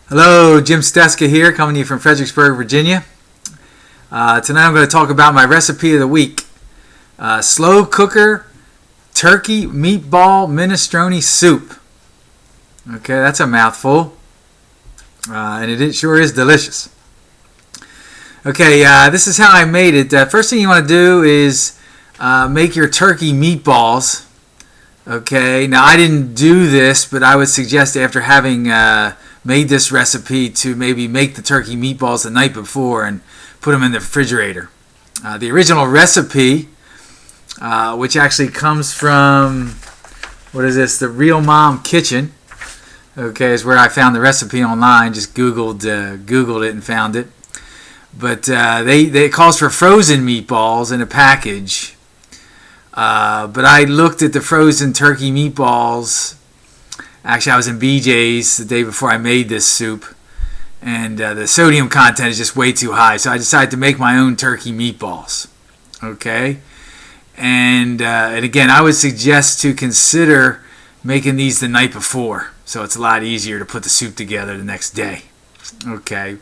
Hello, Jim Steska here, coming to you from Fredericksburg, Virginia. Tonight I'm going to talk about my recipe of the week. Slow cooker turkey meatball minestrone soup. Okay, that's a mouthful. And it sure is delicious. Okay, this is how I made it. First thing you want to do is make your turkey meatballs. Okay, now I didn't do this, but I would suggest after having made this recipe to maybe make the turkey meatballs the night before and put them in the refrigerator. The original recipe, which actually comes from, what is this, the Real Mom Kitchen, okay, is where I found the recipe online. Just Googled it and found it. But it calls for frozen meatballs in a package. But I looked at the frozen turkey meatballs. Actually, I was in BJ's the day before I made this soup, and the sodium content is just way too high. So I decided to make my own turkey meatballs. Okay, and again, I would suggest to consider making these the night before, so it's a lot easier to put the soup together the next day. Okay,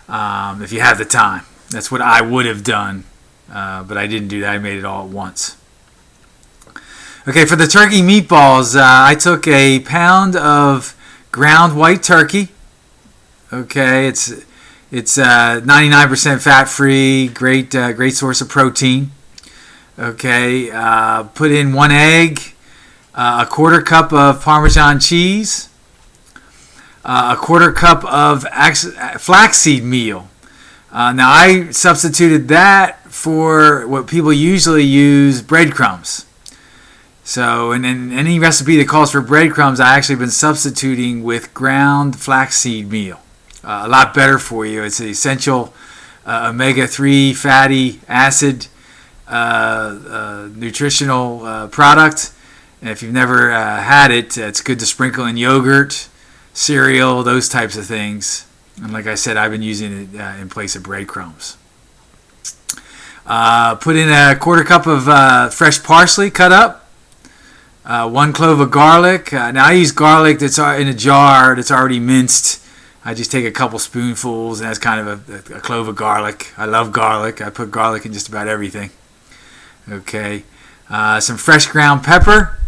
if you have the time, that's what I would have done, but I didn't do that. I made it all at once. Okay, for the turkey meatballs, I took a pound of ground white turkey. Okay, it's 99% fat-free, great source of protein. Okay, put in 1 egg, a quarter cup of Parmesan cheese, a quarter cup of flaxseed meal. Now I substituted that for what people usually use, breadcrumbs. So, in any recipe that calls for breadcrumbs, I've actually been substituting with ground flaxseed meal. A lot better for you. It's an essential omega-3 fatty acid nutritional product. And if you've never had it, it's good to sprinkle in yogurt, cereal, those types of things. And like I said, I've been using it in place of breadcrumbs. Put in a quarter cup of fresh parsley cut up. 1 clove of garlic. Now I use garlic that's in a jar that's already minced. I just take a couple spoonfuls, and that's kind of a clove of garlic. I love garlic. I put garlic in just about everything. Okay, some fresh ground pepper.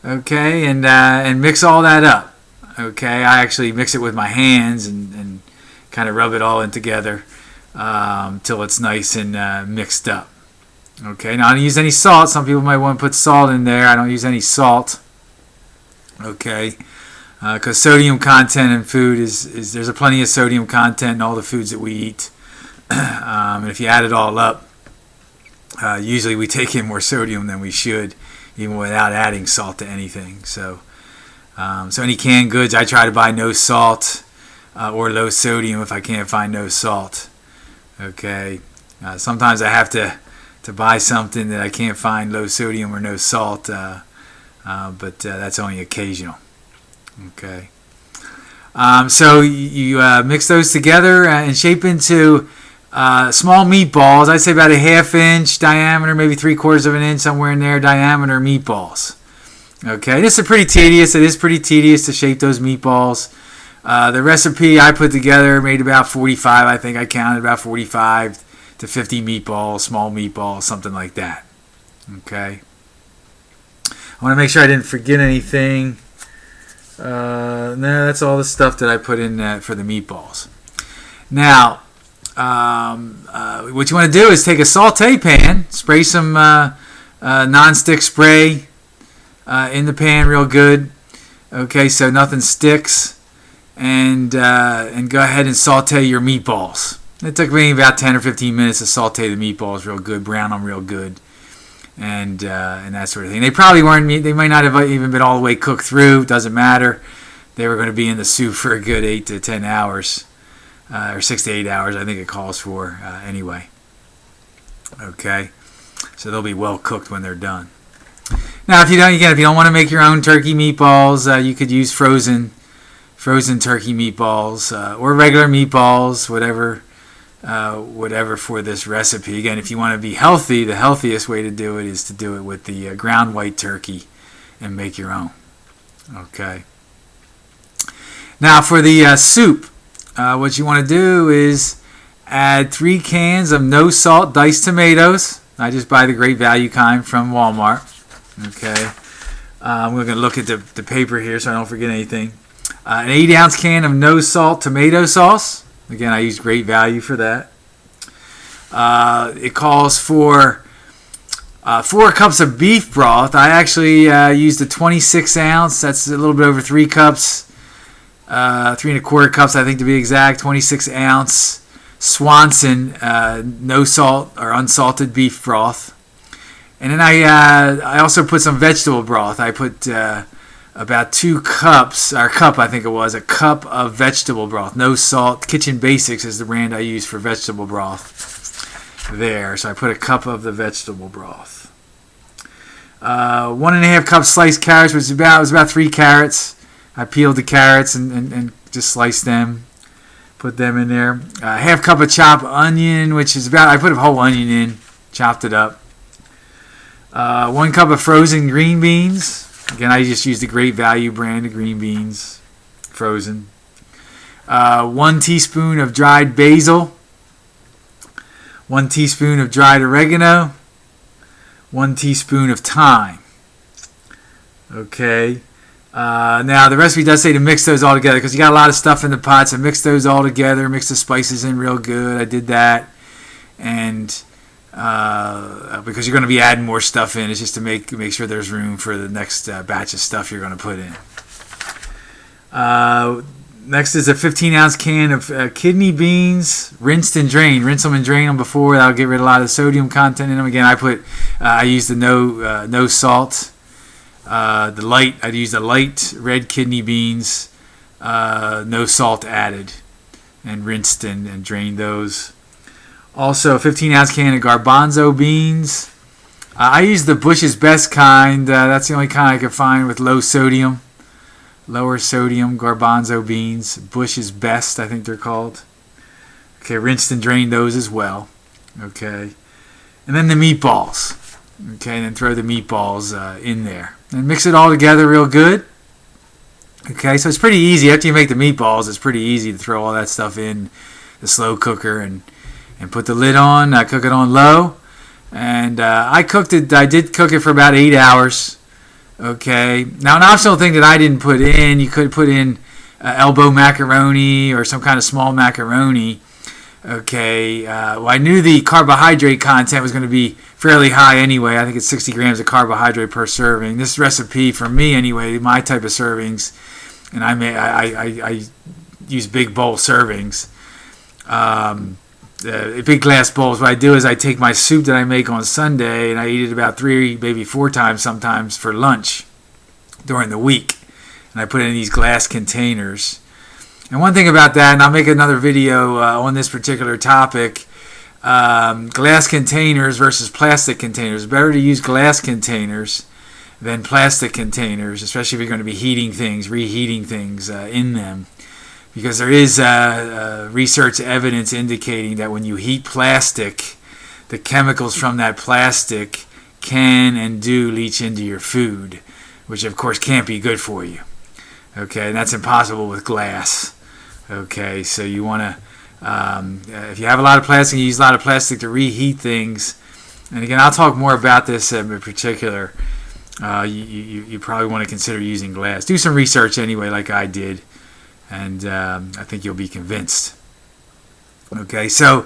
Okay, and mix all that up. Okay, I actually mix it with my hands and kind of rub it all in together till it's nice and mixed up. Okay, now I don't use any salt. Some people might want to put salt in there. I don't use any salt. Okay, because sodium content in food is there's plenty of sodium content in all the foods that we eat. And if you add it all up, usually we take in more sodium than we should, even without adding salt to anything. So any canned goods, I try to buy no salt or low sodium if I can't find no salt. Okay, sometimes I have to buy something that I can't find low sodium or no salt, but that's only occasional. Okay, so you mix those together and shape into small meatballs. I'd say about a 1/2 inch diameter, maybe 3/4 of an inch, somewhere in there, diameter meatballs. Okay, this is pretty tedious. It is pretty tedious to shape those meatballs. The recipe I put together made about 45. I think I counted about 45 to 50 meatballs, small meatballs, something like that. Okay. I want to make sure I didn't forget anything. No, that's all the stuff that I put in for the meatballs. Now, what you want to do is take a saute pan, spray some non-stick spray in the pan real good. Okay, so nothing sticks, and go ahead and saute your meatballs. It took me about 10 or 15 minutes to saute the meatballs real good, brown them real good, and that sort of thing. They probably weren't. They might not have even been all the way cooked through. Doesn't matter. They were going to be in the soup for a good 8 to 10 hours, or 6 to 8 hours. I think it calls for anyway. Okay, so they'll be well cooked when they're done. Now, if you don't want to make your own turkey meatballs, you could use frozen turkey meatballs or regular meatballs, whatever for this recipe. Again, if you want to be healthy, the healthiest way to do it is to do it with the ground white turkey and make your own. Okay. Now for the soup, what you want to do is add 3 cans of no salt diced tomatoes. I just buy the great value kind from Walmart. Okay, we're going to look at the paper here so I don't forget anything. An 8-ounce can of no salt tomato sauce. Again, I use great value for that. It calls for 4 cups of beef broth. I actually used a 26 ounce. That's a little bit over 3 cups. 3 1/4 cups, I think, to be exact. 26 ounce Swanson no salt or unsalted beef broth. And then I also put some vegetable broth. I put about 2 cups, or a cup I think it was, a cup of vegetable broth. No salt. Kitchen Basics is the brand I use for vegetable broth there. So I put a cup of the vegetable broth. 1 1/2 cups sliced carrots, which was about 3 carrots. I peeled the carrots and just sliced them. Put them in there. 1/2 cup of chopped onion, which is about, I put a whole onion in, chopped it up. 1 cup of frozen green beans. Again, I just use the Great Value brand of green beans, frozen. 1 teaspoon of dried basil. 1 teaspoon of dried oregano. 1 teaspoon of thyme. Okay. Now, the recipe does say to mix those all together because you got a lot of stuff in the pot, so mix those all together, mix the spices in real good. I did that. And because you're going to be adding more stuff in, it's just to make sure there's room for the next batch of stuff you're going to put in. Next is a 15-ounce can of kidney beans, rinsed and drained. Rinse them and drain them before. That'll get rid of a lot of the sodium content in them. Again, I use the no salt. I'd use the light red kidney beans, no salt added, and rinsed and drained those. Also, a 15-ounce can of garbanzo beans. I use the Bush's Best kind. That's the only kind I could find with lower sodium garbanzo beans. Bush's Best, I think they're called. Okay, rinsed and drained those as well. Okay, and then the meatballs. Okay, and then throw the meatballs in there. And mix it all together real good. Okay, so it's pretty easy. After you make the meatballs, it's pretty easy to throw all that stuff in the slow cooker and put the lid on. Cook it on low. And I did cook it for about 8 hours. Okay. Now, an optional thing that I didn't put in, you could put in elbow macaroni or some kind of small macaroni. Okay, well, I knew the carbohydrate content was going to be fairly high anyway. I think it's 60 grams of carbohydrate per serving. This recipe, for me anyway, my type of servings, and I use big bowl servings, big glass bowls. What I do is I take my soup that I make on Sunday and I eat it about 3, maybe 4 times sometimes for lunch during the week, and I put it in these glass containers. And one thing about that, and I'll make another video on this particular topic, glass containers versus plastic containers. Better to use glass containers than plastic containers, especially if you're going to be reheating things in them. Because there is research evidence indicating that when you heat plastic, the chemicals from that plastic can and do leach into your food, which of course can't be good for you. Okay, and that's impossible with glass. Okay, so you want to, if you have a lot of plastic, you use a lot of plastic to reheat things. And again, I'll talk more about this in particular. You probably want to consider using glass. Do some research anyway, like I did, and I think you'll be convinced. Okay, so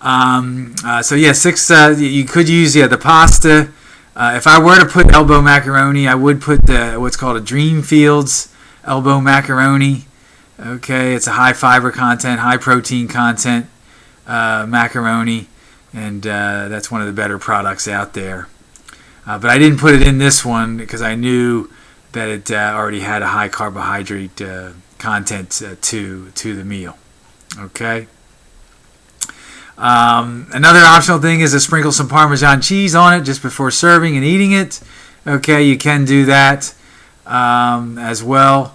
yeah, 6. You could use the pasta. If I were to put elbow macaroni, I would put what's called a Dreamfields elbow macaroni. Okay, it's a high fiber content, high protein content macaroni, and that's one of the better products out there. But I didn't put it in this one because I knew that it already had a high carbohydrate content to the meal. Okay. Another optional thing is to sprinkle some Parmesan cheese on it just before serving and eating it. Okay, you can do that as well.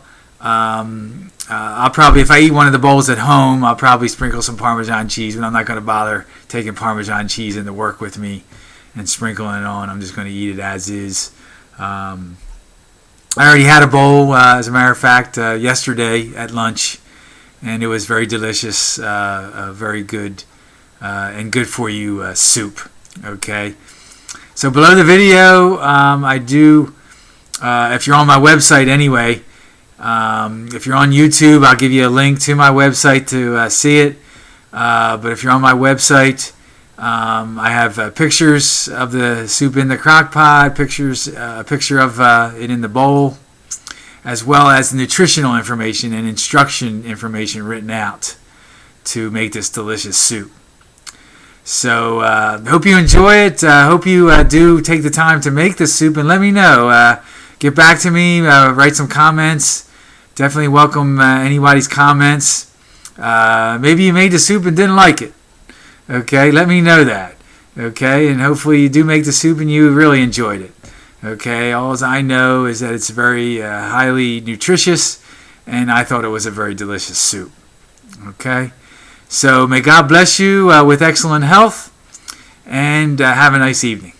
I'll probably, if I eat one of the bowls at home, I'll probably sprinkle some Parmesan cheese, but I'm not going to bother taking Parmesan cheese into work with me and sprinkling it on. I'm just going to eat it as is. I already had a bowl, as a matter of fact, yesterday at lunch, and it was very delicious, very good, and good for you soup. Okay, so below the video, I do. If you're on my website anyway, if you're on YouTube, I'll give you a link to my website to see it. But if you're on my website, I have pictures of the soup in the crock pot, a picture of it in the bowl, as well as nutritional information and instruction information written out to make this delicious soup. So hope you enjoy it. Hope you do take the time to make this soup and let me know. Get back to me, write some comments. Definitely welcome anybody's comments. Maybe you made the soup and didn't like it. Okay, let me know that. Okay, and hopefully you do make the soup and you really enjoyed it. Okay, all I know is that it's very highly nutritious, and I thought it was a very delicious soup. Okay, so may God bless you with excellent health, and have a nice evening.